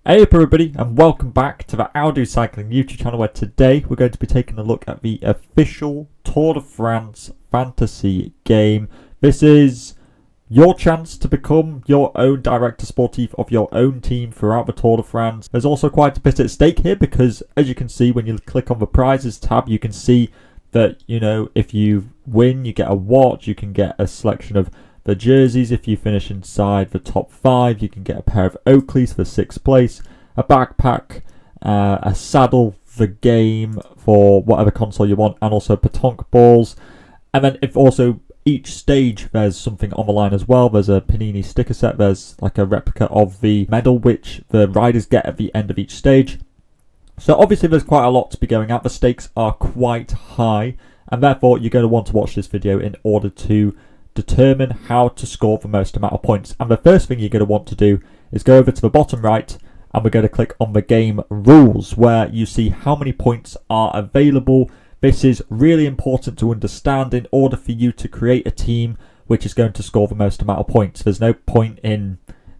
Hey up everybody, and welcome back to the Aldo Cycling YouTube channel, where today we're going to be taking a look at the official Tour de France fantasy game. This is your chance to become your own director sportif of your own team throughout the Tour de France. There's also quite a bit at stake here because, as you can see, when you click on the prizes tab, you can see that, if you win, you get a watch, you can get a selection of the jerseys. If you finish inside the top 5, you can get a pair of Oakleys for 6th place, a backpack, a saddle, the game for whatever console you want, and also pétanque balls. And then if also each stage there's something on the line as well. There's a Panini sticker set, there's like a replica of the medal which the riders get at the end of each stage. So obviously there's quite a lot to be going at. The stakes are quite high, and therefore you're going to want to watch this video in order to determine how to score the most amount of points. And the first thing you're going to want to do is go over to the bottom right, and we're going to click on the game rules, where you see how many points are available. This is really important to understand in order for you to create a team which is going to score the most amount of points. There's no point in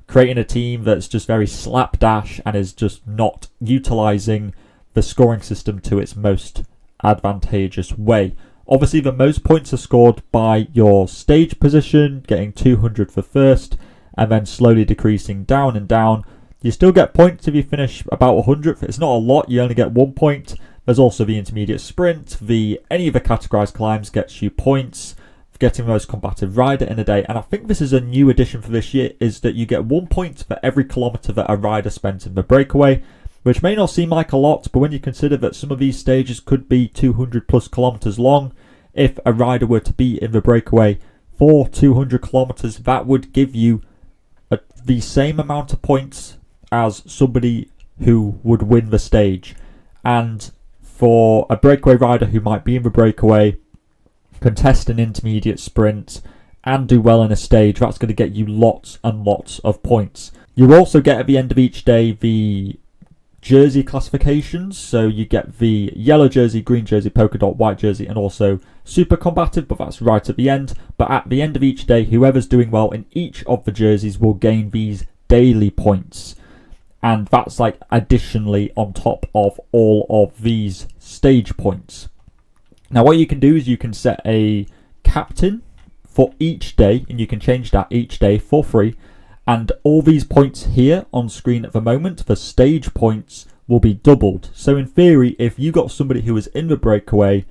creating a team that's just very slapdash and is just not utilizing the scoring system to its most advantageous way. Obviously, the most points are scored by your stage position, getting 200 for first, and then slowly decreasing down and down. You still get points if you finish about 100th. It's not a lot, you only get 1 point. There's also the intermediate sprint. Any of the categorized climbs gets you points for getting the most combative rider in a day. And I think this is a new addition for this year, is that you get 1 point for every kilometre that a rider spent in the breakaway, which may not seem like a lot, but when you consider that some of these stages could be 200 plus kilometres long, if a rider were to be in the breakaway for 200 kilometres, that would give you the same amount of points as somebody who would win the stage. And for a breakaway rider who might be in the breakaway, contest an intermediate sprint, and do well in a stage, that's going to get you lots and lots of points. You also get at the end of each day the jersey classifications, so you get the yellow jersey, green jersey, polka dot, white jersey, and also super combative, but that's right at the end. But at the end of each day, whoever's doing well in each of the jerseys will gain these daily points, and that's like additionally on top of all of these stage points. Now what you can do is you can set a captain for each day, and you can change that each day for free. And all these points here on screen at the moment, the stage points, will be doubled. So in theory, if you got somebody who was in the breakaway,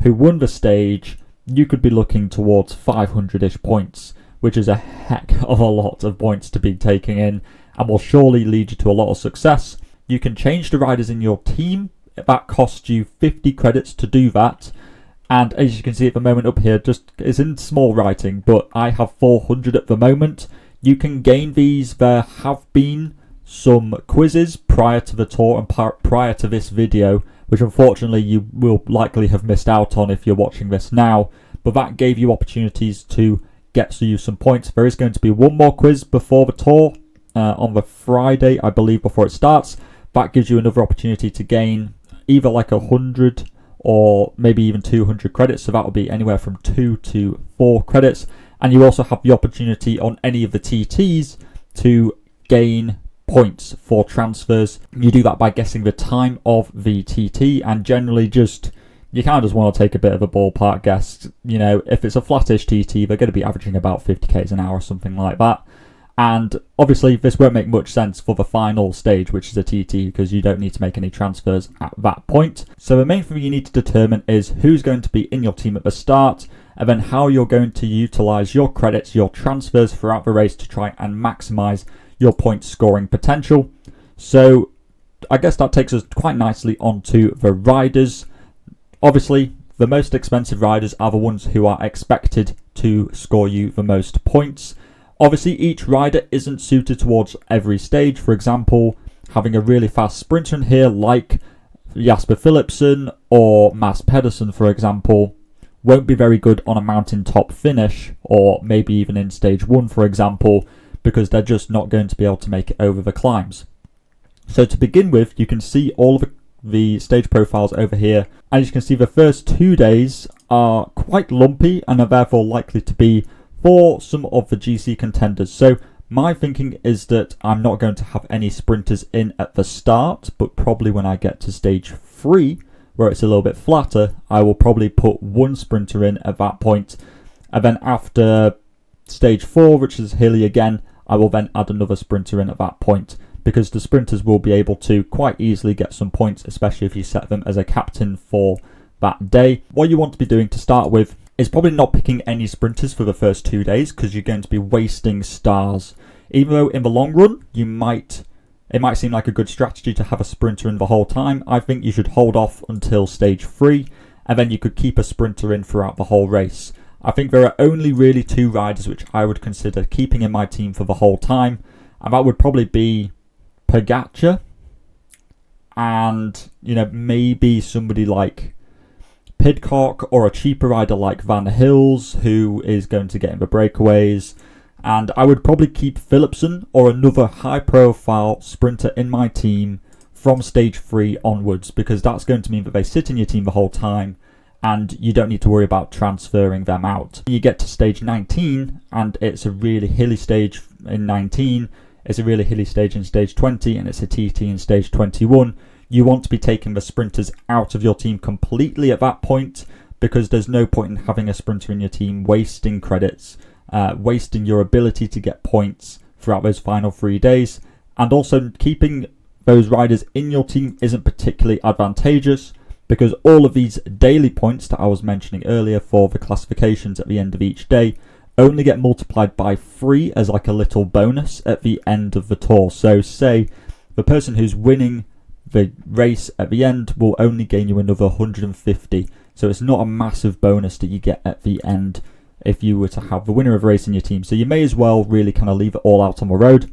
who won the stage, you could be looking towards 500-ish points, which is a heck of a lot of points to be taking in, and will surely lead you to a lot of success. You can change the riders in your team. That costs you 50 credits to do that. And as you can see at the moment up here, just it's in small writing, but I have 400 at the moment. You can gain these. There have been some quizzes prior to the tour and prior to this video, which unfortunately you will likely have missed out on if you're watching this now, but that gave you opportunities to get you some points. There is going to be one more quiz before the tour on the Friday, I believe, before it starts. That gives you another opportunity to gain either like 100 or maybe even 200 credits, so that will be anywhere from 2 to 4 credits. And you also have the opportunity on any of the TTs to gain points for transfers. You do that by guessing the time of the TT, and generally you kind of just want to take a bit of a ballpark guess. If it's a flattish TT, they're going to be averaging about 50 k's an hour or something like that. And obviously this won't make much sense for the final stage, which is a TT, because you don't need to make any transfers at that point. So the main thing you need to determine is who's going to be in your team at the start, and then how you're going to utilize your credits, your transfers throughout the race to try and maximize your point scoring potential. So I guess that takes us quite nicely onto the riders. Obviously, the most expensive riders are the ones who are expected to score you the most points. Obviously, each rider isn't suited towards every stage. For example, having a really fast sprinter in here like Jasper Philipsen or Mads Pedersen, for example, won't be very good on a mountaintop finish, or maybe even in stage 1, for example, because they're just not going to be able to make it over the climbs. So to begin with, you can see all of the stage profiles over here. As you can see, the first 2 days are quite lumpy and are therefore likely to be for some of the GC contenders. So My thinking is that I'm not going to have any sprinters in at the start, but probably when I get to stage 3, where it's a little bit flatter, I will probably put one sprinter in at that point. And then after stage 4, which is hilly again, I will then add another sprinter in at that point, because the sprinters will be able to quite easily get some points, especially if you set them as a captain for that day. What you want to be doing to start with is probably not picking any sprinters for the first 2 days, because you're going to be wasting stars. Even though in the long run, it might seem like a good strategy to have a sprinter in the whole time, I think you should hold off until stage 3, and then you could keep a sprinter in throughout the whole race. I think there are only really 2 riders which I would consider keeping in my team for the whole time, and that would probably be Pogačar and, maybe somebody like Pidcock, or a cheaper rider like Van Hills, who is going to get in the breakaways. And I would probably keep Philipsen or another high-profile sprinter in my team from stage 3 onwards, because that's going to mean that they sit in your team the whole time, and you don't need to worry about transferring them out. You get to stage 19, and it's a really hilly stage in 19, it's a really hilly stage in stage 20, and it's a TT in stage 21. You want to be taking the sprinters out of your team completely at that point, because there's no point in having a sprinter in your team wasting credits, wasting your ability to get points throughout those final 3 days. And also keeping those riders in your team isn't particularly advantageous, because all of these daily points that I was mentioning earlier for the classifications at the end of each day only get multiplied by 3 as like a little bonus at the end of the tour. So say the person who's winning the race at the end will only gain you another 150. So it's not a massive bonus that you get at the end if you were to have the winner of a race in your team. So you may as well really kind of leave it all out on the road.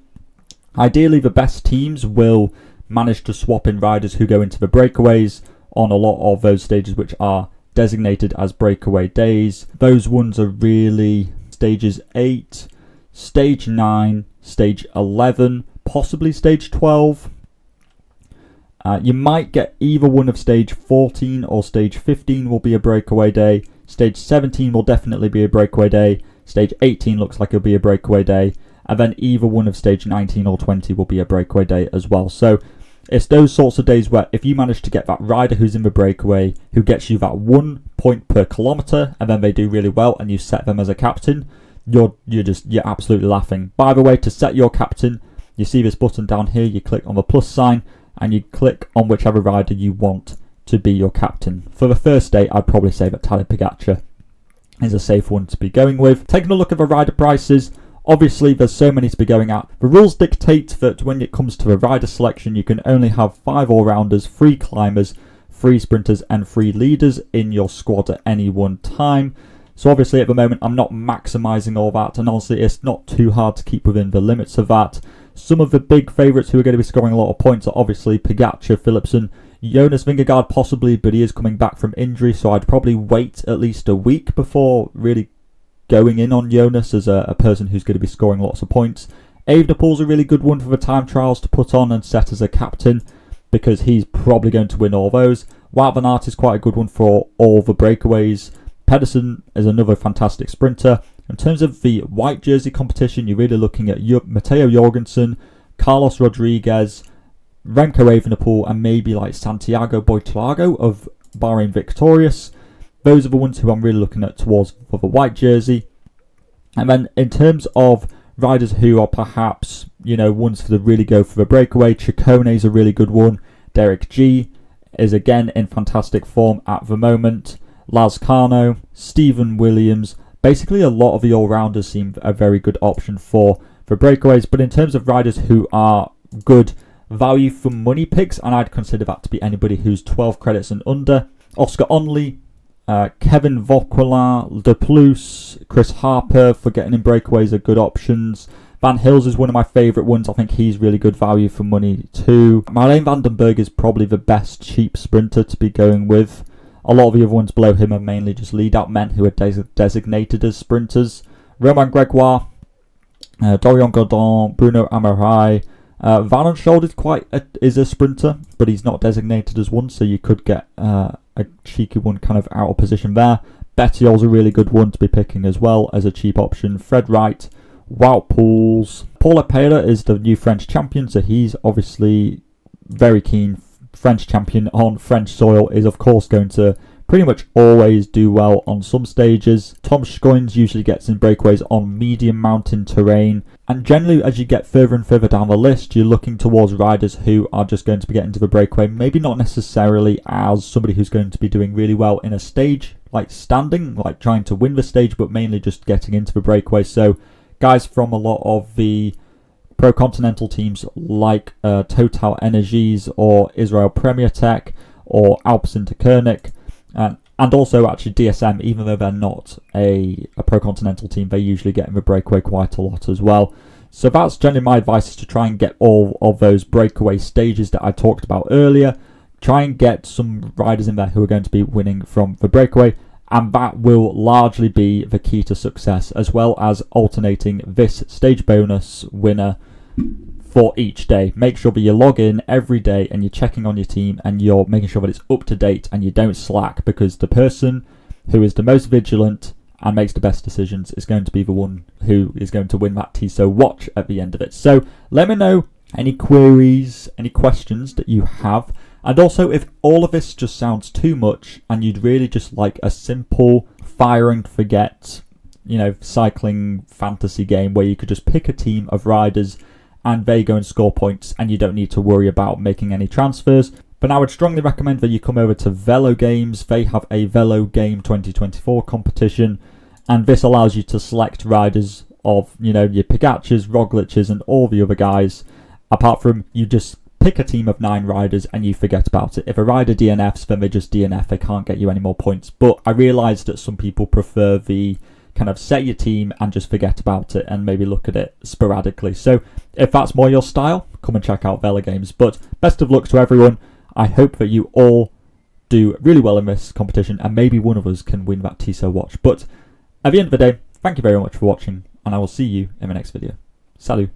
Ideally, the best teams will manage to swap in riders who go into the breakaways on a lot of those stages which are designated as breakaway days. Those ones are really stages 8, stage 9, stage 11, possibly stage 12. You might get either one of stage 14 or stage 15 will be a breakaway day. Stage 17 will definitely be a breakaway day. Stage 18 looks like it'll be a breakaway day. And then either one of stage 19 or 20 will be a breakaway day as well. So it's those sorts of days where if you manage to get that rider who's in the breakaway, who gets you that 1 point per kilometre, and then they do really well and you set them as a captain, you're absolutely laughing. By the way, to set your captain, you see this button down here, you click on the plus sign, and you click on whichever rider you want to be your captain. For the first day, I'd probably say that Tadej Pogačar is a safe one to be going with. Taking a look at the rider prices, obviously there's so many to be going at. The rules dictate that when it comes to the rider selection, you can only have 5 all-rounders, 3 climbers, 3 sprinters and 3 leaders in your squad at any one time. So obviously at the moment I'm not maximising all that, and honestly it's not too hard to keep within the limits of that. Some of the big favourites who are going to be scoring a lot of points are obviously Pogačar, Philipsen, Jonas Vingegaard possibly, but he is coming back from injury, so I'd probably wait at least a week before really going in on Jonas as a person who's going to be scoring lots of points. Evenepoel's a really good one for the time trials to put on and set as a captain, because he's probably going to win all those. Wout van Aert is quite a good one for all the breakaways. Pedersen is another fantastic sprinter. In terms of the white jersey competition, you're really looking at Matteo Jorgensen, Carlos Rodriguez, Remco Evenepoel, and maybe like Santiago Buitrago of Bahrain Victorious. Those are the ones who I'm really looking at towards for the white jersey. And then in terms of riders who are perhaps, ones for the really go for the breakaway, Ciccone is a really good one. Derek G is again in fantastic form at the moment. Lazcano, Stephen Williams. Basically, a lot of the all-rounders seem a very good option for breakaways. But in terms of riders who are good value for money picks, and I'd consider that to be anybody who's 12 credits and under, Oscar Onley, Kevin Vauquelin, De Plus, Chris Harper for getting in breakaways are good options. Van Hills is one of my favourite ones. I think he's really good value for money too. Marlene van den Berg is probably the best cheap sprinter to be going with. A lot of the other ones below him are mainly just lead-out men who are designated as sprinters. Romain Gregoire, Dorian Godon, Bruno Amarai. Van Aanschold is a sprinter, but he's not designated as one, so you could get a cheeky one kind of out of position there. Bettiol's a really good one to be picking as well as a cheap option. Fred Wright, Wout Pools. Paul Lepera is the new French champion, so he's obviously very keen. French champion on French soil is of course going to pretty much always do well on some stages. Tom Scoins usually gets in breakaways on medium mountain terrain, and generally as you get further and further down the list, you're looking towards riders who are just going to be getting to the breakaway, maybe not necessarily as somebody who's going to be doing really well in a stage like standing, like trying to win the stage, but mainly just getting into the breakaway. So guys from a lot of the Pro Continental teams like Total Energies or Israel Premier Tech or Alpecin-Tecurnic, and also actually DSM, even though they're not a Pro Continental team, they usually get in the breakaway quite a lot as well. So that's generally my advice, is to try and get all of those breakaway stages that I talked about earlier. Try and get some riders in there who are going to be winning from the breakaway, and that will largely be the key to success, as well as alternating this stage bonus winner for each day. Make sure that you log in every day and you're checking on your team and you're making sure that it's up to date and you don't slack, because the person who is the most vigilant and makes the best decisions is going to be the one who is going to win that TISO watch at the end of it. So let me know any queries, any questions that you have. And also, if all of this just sounds too much and you'd really just like a simple fire and forget, cycling fantasy game where you could just pick a team of riders and they go and score points and you don't need to worry about making any transfers, but I would strongly recommend that you come over to Velo Games. They have a Velo Game 2024 competition, and this allows you to select riders of, your Pogacars, Roglic's and all the other guys. Apart from, you just pick a team of 9 riders and you forget about it. If a rider DNFs, then they just DNF. They can't get you any more points. But I realised that some people prefer the kind of set your team and just forget about it and maybe look at it sporadically. So if that's more your style, come and check out Velo Games. But best of luck to everyone. I hope that you all do really well in this competition and maybe one of us can win that TISO watch. But at the end of the day, thank you very much for watching, and I will see you in the next video. Salut.